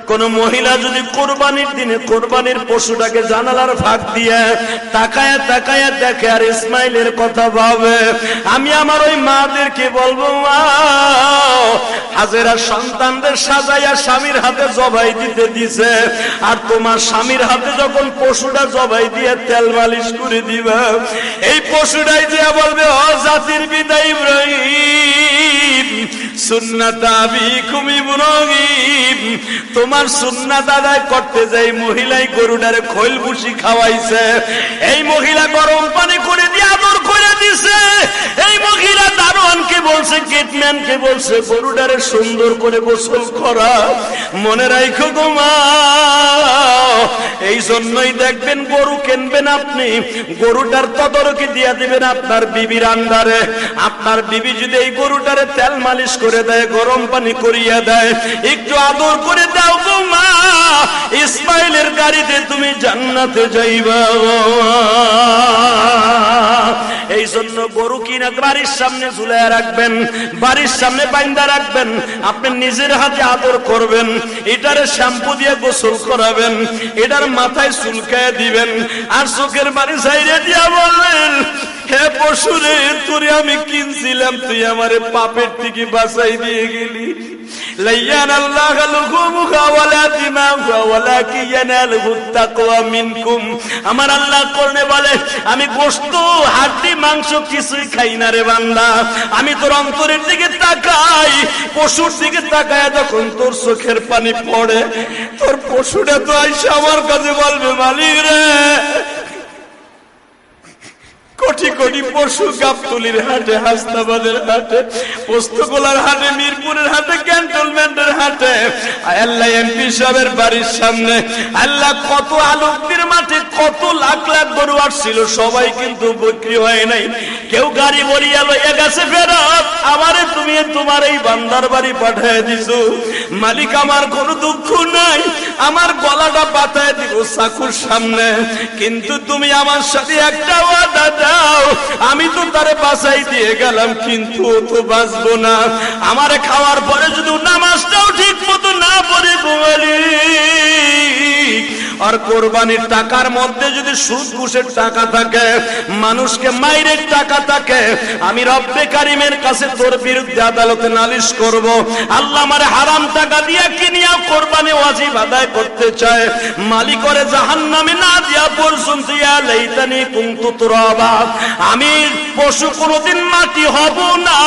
কোন মহিলা যদি কোরবানির দিনে কোরবানির পশুটাকে জানালার ফাঁক দিয়ে তাকায় তাকায় দেখে আর ইসমাইলের কথা ভাবে, আমি আমার ওই মাদেরকে বলবো, মা হাজেরা সন্তানদের সাজাইয়া স্বামীর হাতে জবাই দিতে দিছে, আর তোমার স্বামীর হাতে যখন পশুটা জবাই দিয়ে তেল মালিশ করে দিবা, এই পশুটাই যে বলবে, ও জাতির পিতা ইব্রাহিম সুন্নাত আবিকুম ইব্রাহিম, তোমার সুন্নাত আদায় করতে যাই মহিলাই গরুটারে খৈল ভুসি খাওয়াইছে, এই মহিলা গরম পানি করে দিয়ে আদর করে দিছে, এই মহিলা দারোয়ানকে বলছে, গেটম্যানকে বলছে গরুটারে সুন্দর করে গোসল করা। মনে রাখো গো মা, এই জন্যই দেখবেন গরু কিনবেন আপনি, গরুটার তদারকি দিয়ে দিবেন আপনার বিবির আন্ডারে। আপনার বিবি যদি এই গরুটারে তেল মালিশ করে দেয়, গরম পানি করিয়া দেয়, একটু আদর করে দাও গো মা, ইসমাইলের গাড়িতে তুমি জান্নাতে যাইবা। এই জন্য গরু কিনা বাড়ির সামনে ঝুলাইয়া রাখবেন, বাড়ির সামনে বাইন্দা রাখবেন, আপনি নিজের হাতে আদর করবেন, এটারে শ্যাম্পু দিয়ে গোসল করাবেন, এটার মাথায় চুলকায় দিবেন, আর চোখের বাড়ি ছাইড়ে দিয়া বললেন, হে পশুরে, তোরে আমি কিনছিলাম, তুই আমারে পাপের থেকে বাঁচাই দিয়ে গেলি। আমার আল্লাহ কোরআনে বলে, আমি গোশত হাড্ডি মাংস কিছুই খাই না রে বান্দা, আমি তোর অন্তরের দিকে তাকাই, পশুর দিকে তাকায় যখন তোর চোখের পানি পড়ে, তোর পশুটা তো আইসা আমার কাছে বলবে, মালিক রে, কোটি কোটি পশু গাবতলির হাটে, হাসনাবাদের হাটে, পোস্তগোলার হাটে, মিরপুরের হাটে, ক্যান্টনমেন্টের হাটে, আল্লাহ এমপি সাহেবের বাড়ির সামনে, আল্লাহ কত আলোকদের মাঠে কত লাখ লাখ গরু আসছিল, সবাই কিন্তু বিক্রি হয় নাই। কেউ গাড়ি বলিয়া লইয়া গেছে ফেরত, আমারে তুমি তোমার এই বান্দার বাড়ি পাঠায় দিছো, মালিক আমার কোনো দুঃখ নাই, আমার গলাটা পাঠায় দিব চাকুর সামনে, কিন্তু তুমি আমার সাথে একটা ওয়াদা দাও, আমি তো তারে বাঁচাই দিয়ে গেলাম, কিন্তু ও তো বাঁচবো না, আমারে খাওয়ার পরে যদি নামাজটাও ঠিক মতো না পড়ে ঘুমালি, আর কোরবানির টাকার মধ্যে যদি সুদ ঘুষের টাকা থাকে, মানুষকে মাইরের টাকা থাকে, আমি রব্বে কারিমের কাছে তোর বিরুদ্ধে আদালতে নালিশ করব। আল্লাহ আমারে হারাম টাকা দিয়ে কিনিয়া কোরবানি ওয়াজিব আদায় করতে চায়, মালিক করে জাহান্নামে না দিয়া পর্যন্ত ইয়া লাইতানি কুনতু তুরাবা, আমি পশু কোনদিন মাটি হব না।